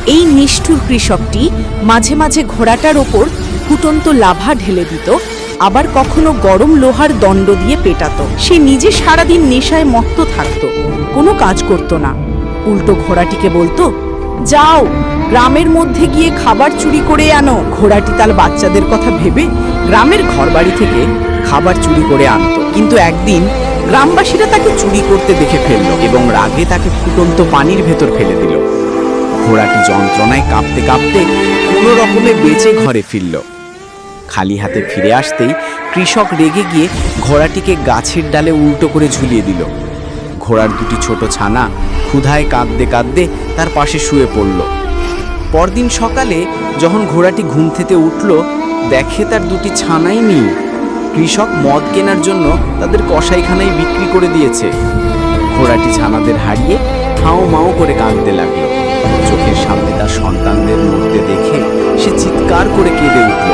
এই নিষ্ঠুর কৃষকটি মাঝে মাঝে ঘোড়াটার ওপর ফুটন্ত লাভা ঢেলে দিত, আবার কখনো গরম লোহার দণ্ড দিয়ে পেটাতো। সে নিজে সারাদিন নেশায় মত্ত থাকতো, কোনো কাজ করত না। উল্টো ঘোড়াটিকে বলতো, যাও গ্রামের মধ্যে গিয়ে খাবার চুরি করে আনো। ঘোড়াটি তার বাচ্চাদের কথা ভেবে গ্রামের ঘরবাড়ি থেকে খাবার চুরি করে আনতো। কিন্তু একদিন গ্রামবাসীরা তাকে চুরি করতে দেখে ফেলল এবং রাগে তাকে ফুটন্ত পানির ভেতর ফেলে দিল। ঘোড়াটি যন্ত্রণায় কাঁপতে কাঁপতে কোনো রকমে বেঁচে ঘরে ফিরল। খালি হাতে ফিরে আসতেই কৃষক রেগে গিয়ে ঘোড়াটিকে গাছের ডালে উল্টো করে ঝুলিয়ে দিল। ঘোড়ার দুটি ছোট ছানা ক্ষুধায় কাঁদতে কাঁদতে তার পাশে শুয়ে পড়ল। পরদিন সকালে যখন ঘোড়াটি ঘুম থেকে উঠল, দেখে তার দুটি ছানাই নেই। কৃষক মদ কেনার জন্য তাদের কসাইখানায় বিক্রি করে দিয়েছে। ঘোড়াটি ছানাদের হারিয়ে হাও মাও করে কাঁদতে লাগলো। চোখের সামনে তার সন্তানদের মরতে দেখে সে চিৎকার করে কেঁদে উঠল।